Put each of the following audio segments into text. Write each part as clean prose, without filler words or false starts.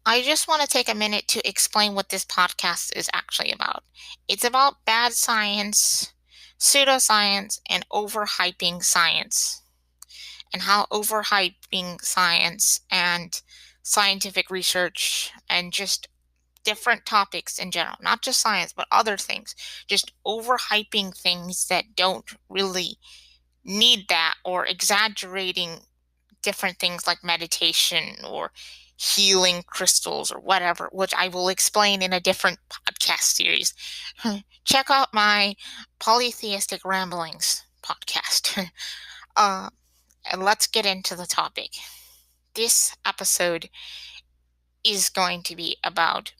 I just want to take a minute to explain what this podcast is actually about. It's about bad science, pseudoscience, and overhyping science, and how overhyping science and scientific research and just different topics in general, not just science, but other things, just overhyping things that don't really need that, or exaggerating different things like meditation or healing crystals or whatever, which I will explain in a different podcast series. Check out my Polytheistic Ramblings podcast. uh, and let's get into the topic. This episode is going to be about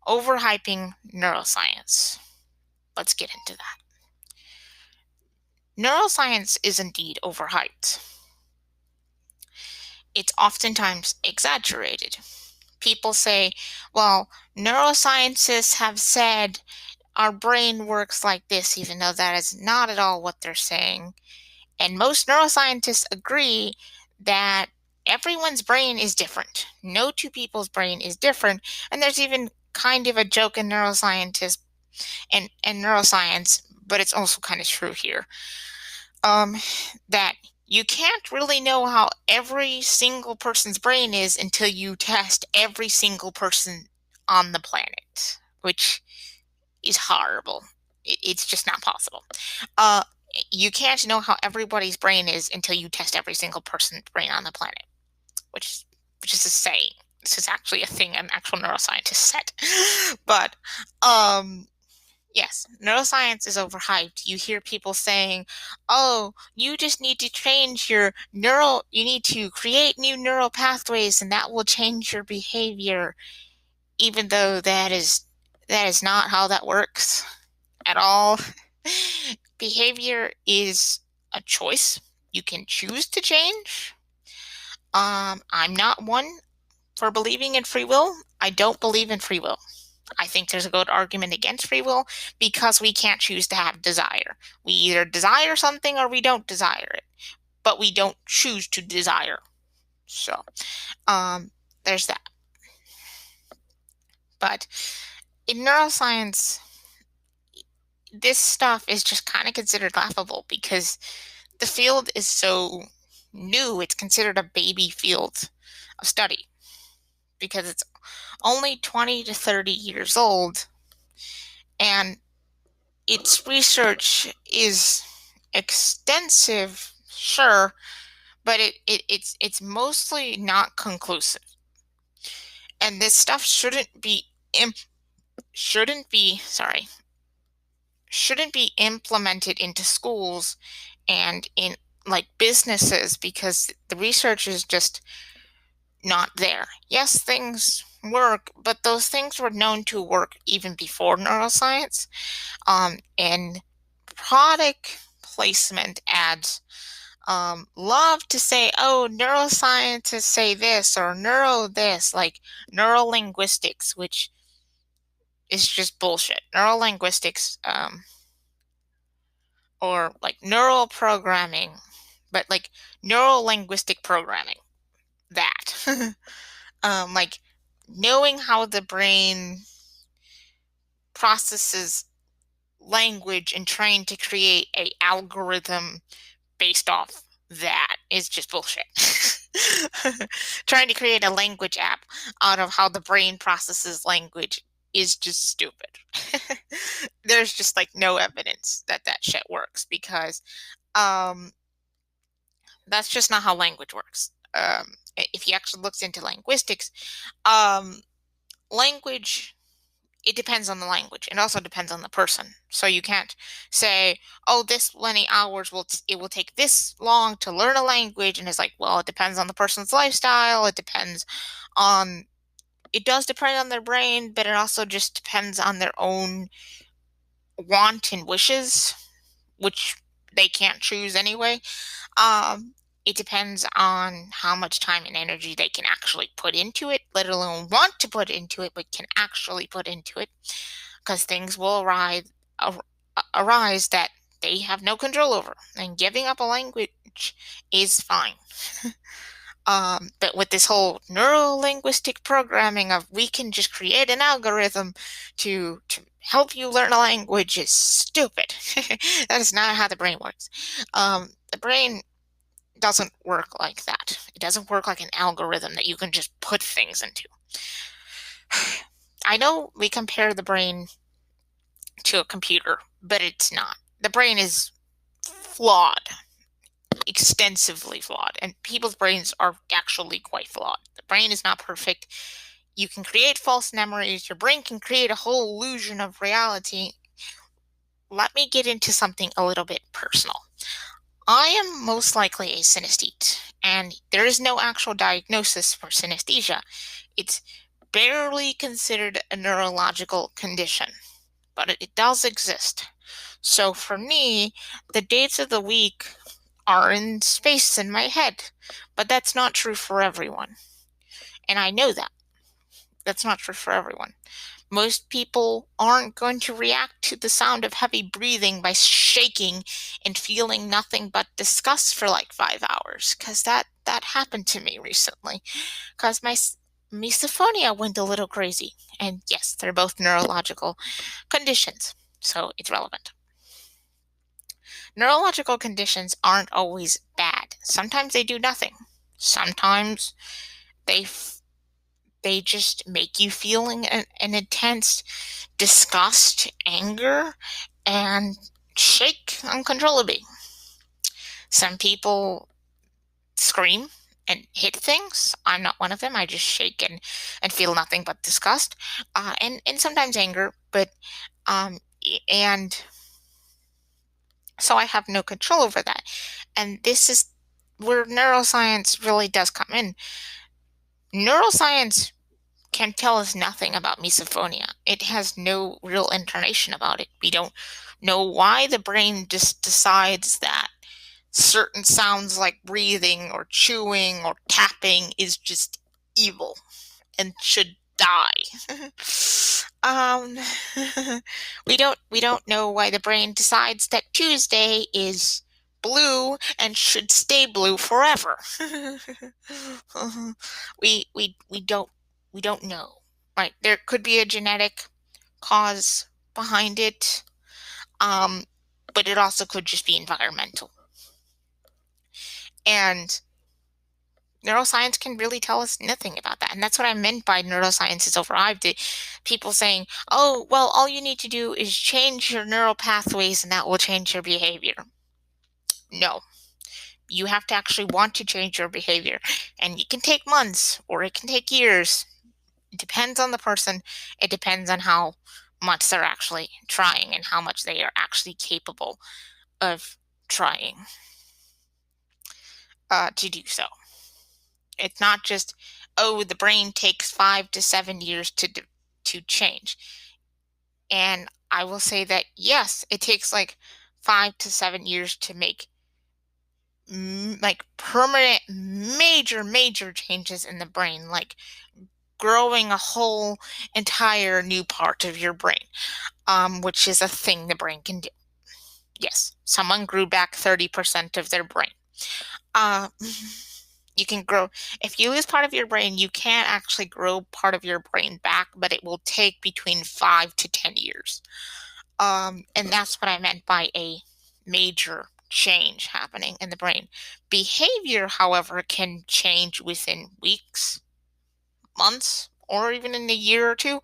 overhyping neuroscience. Let's get into that. Neuroscience is indeed overhyped. It's oftentimes exaggerated. People say, well, neuroscientists have said our brain works like this, even though that is not at all what they're saying. And most neuroscientists agree that everyone's brain is different. No two people's brain is different. And there's even kind of a joke in neuroscientists and neuroscience, but it's also kind of true here, that you can't really know how every single person's brain is until you test every single person on the planet, which is horrible. It's just not possible. Uh, you can't know how everybody's brain is until you test every single person's brain on the planet, which is a saying. This is actually a thing an actual neuroscientist said. But yes, neuroscience is overhyped. You hear people saying, oh, you just need to change you need to create new neural pathways and that will change your behavior, even though that is not how that works at all. Behavior is a choice. You can choose to change. I'm not one for believing in free will. I don't believe in free will. I think there's a good argument against free will because we can't choose to have desire. We either desire something or we don't desire it, but we don't choose to desire. So, there's that. But in neuroscience, this stuff is just kind of considered laughable because the field is so new. It's considered a baby field of study because it's only 20 to 30 years old, and its research is extensive, sure, but it's mostly not conclusive. And this stuff shouldn't be implemented into schools and in like businesses because the research is just not there. Yes, things work, but those things were known to work even before neuroscience. And product placement ads love to say, oh, neuroscientists say this or neuro this, like neurolinguistics, which is just bullshit. Neurolinguistics, or like neural programming, but like neurolinguistic programming, that. Like knowing how the brain processes language and trying to create a algorithm based off that is just bullshit. Trying to create a language app out of how the brain processes language is just stupid. There's just like no evidence that that shit works because that's just not how language works. If you actually looked into linguistics, language, it depends on the language. It also depends on the person. So you can't say, oh, this many hours it will take this long to learn a language. And it's like, well, it depends on the person's lifestyle. It does depend on their brain, but it also just depends on their own want and wishes, which they can't choose anyway. It depends on how much time and energy they can actually put into it, let alone want to put into it, but can actually put into it, because things will arise that they have no control over, and giving up a language is fine. But with this whole neuro-linguistic programming of we can just create an algorithm to help you learn a language is stupid. That is not how the brain works. The brain doesn't work like that. It doesn't work like an algorithm that you can just put things into. I know we compare the brain to a computer, but it's not. The brain is flawed, extensively flawed, and people's brains are actually quite flawed. The brain is not perfect. You can create false memories. Your brain can create a whole illusion of reality. Let me get into something a little bit personal. I am most likely a synesthete, and there is no actual diagnosis for synesthesia. It's barely considered a neurological condition, but it does exist. So for me, the days of the week are in space in my head, but that's not true for everyone. And I know that. That's not true for everyone. Most people aren't going to react to the sound of heavy breathing by shaking and feeling nothing but disgust for like 5 hours, because that happened to me recently, because my misophonia went a little crazy. And yes, they're both neurological conditions, so it's relevant. Neurological conditions aren't always bad. Sometimes they do nothing. Sometimes they they just make you feeling an intense disgust, anger, and shake uncontrollably. Some people scream and hit things. I'm not one of them. I just shake and feel nothing but disgust, and sometimes anger. But and so I have no control over that. And this is where neuroscience really does come in. Neuroscience can tell us nothing about misophonia. It has no real information about it. We don't know why the brain just decides that certain sounds like breathing or chewing or tapping is just evil and should die. um, we don't know why the brain decides that Tuesday is blue and should stay blue forever. We don't know. Right? There could be a genetic cause behind it, but it also could just be environmental. And neuroscience can really tell us nothing about that. And that's what I meant by neuroscience is overhyped. People saying, oh, well, all you need to do is change your neural pathways and that will change your behavior. No, you have to actually want to change your behavior. And it can take months or it can take years. It depends on the person. It depends on how much they're actually trying and how much they are actually capable of trying to do so. It's not just, oh, the brain takes 5 to 7 years to change. And I will say that, yes, it takes like 5 to 7 years to make like permanent, major changes in the brain, like growing a whole entire new part of your brain, which is a thing the brain can do. Yes, someone grew back 30% of their brain. You can grow, if you lose part of your brain, you can't actually grow part of your brain back, but it will take between 5 to 10 years. And that's what I meant by a major change happening in the brain. Behavior, however, can change within weeks, months, or even in a year or two.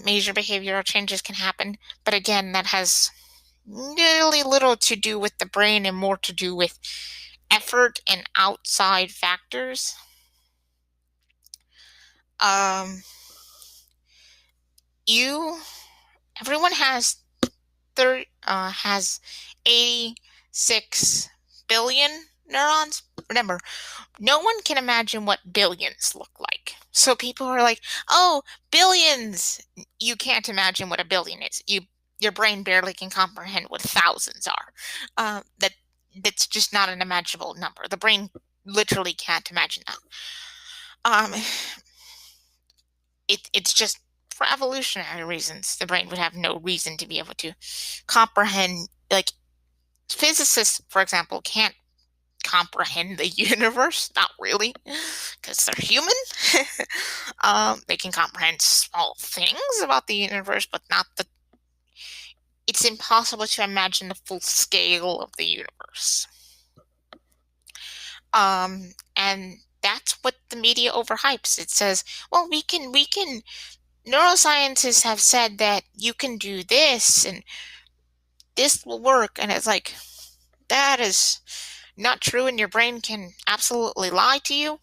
Major behavioral changes can happen, but again, that has really little to do with the brain and more to do with effort and outside factors. Everyone has 86 billion neurons. Remember, no one can imagine what billions look like. So people are like, oh, billions. You can't imagine what a billion is. Your brain barely can comprehend what thousands are. That's just not an imaginable number. The brain literally can't imagine that. It's just for evolutionary reasons. The brain would have no reason to be able to comprehend. Like physicists, for example, can't comprehend the universe. Not really, because they're human. They can comprehend small things about the universe, but not the. It's impossible to imagine the full scale of the universe. And that's what the media overhypes. It says, well, we can. Neuroscientists have said that you can do this and this will work, and it's like that is not true, and your brain can absolutely lie to you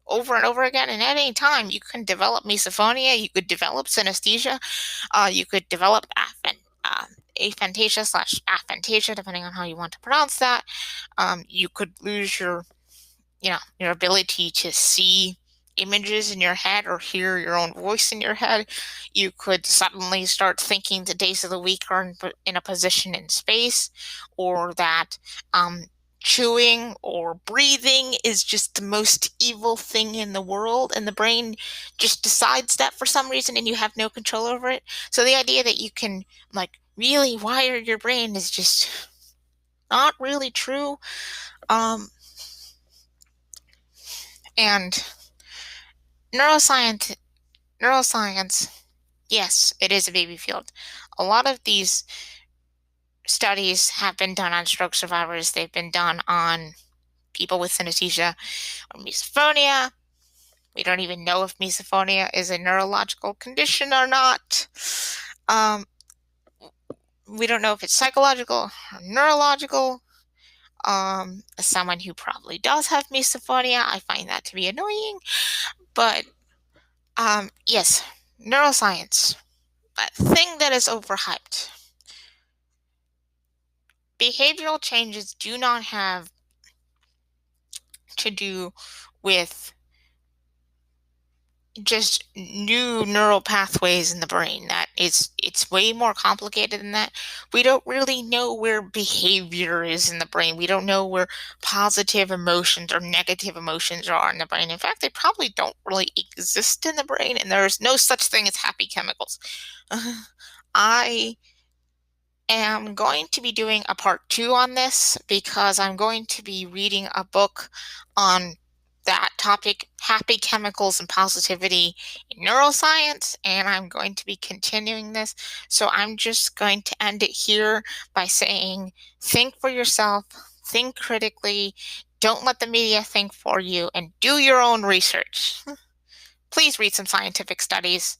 over and over again. And at any time, you can develop misophonia, you could develop synesthesia, you could develop aphantasia slash aphantasia, depending on how you want to pronounce that. You could lose your ability to see images in your head or hear your own voice in your head. You could suddenly start thinking the days of the week are in a position in space, or that chewing or breathing is just the most evil thing in the world, and the brain just decides that for some reason and you have no control over it. So the idea that you can really wire your brain is just not really true. And neuroscience, yes, it is a baby field. A lot of these studies have been done on stroke survivors. They've been done on people with synesthesia or misophonia. We don't even know if misophonia is a neurological condition or not. We don't know if it's psychological or neurological. As someone who probably does have misophonia, I find that to be annoying. But yes, neuroscience, a thing that is overhyped. Behavioral changes do not have to do with just new neural pathways in the brain. It's way more complicated than that. We don't really know where behavior is in the brain. We don't know where positive emotions or negative emotions are in the brain. In fact, they probably don't really exist in the brain, and there's no such thing as happy chemicals. I am going to be doing a part 2 on this because I'm going to be reading a book on that topic, happy chemicals and positivity in neuroscience, and I'm going to be continuing this. So I'm just going to end it here by saying, think for yourself, think critically, don't let the media think for you, and do your own research. Please read some scientific studies.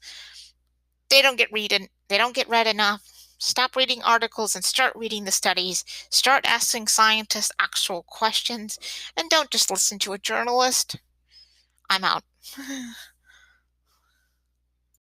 They don't get read enough. Stop reading articles and start reading the studies. Start asking scientists actual questions, and don't just listen to a journalist. I'm out.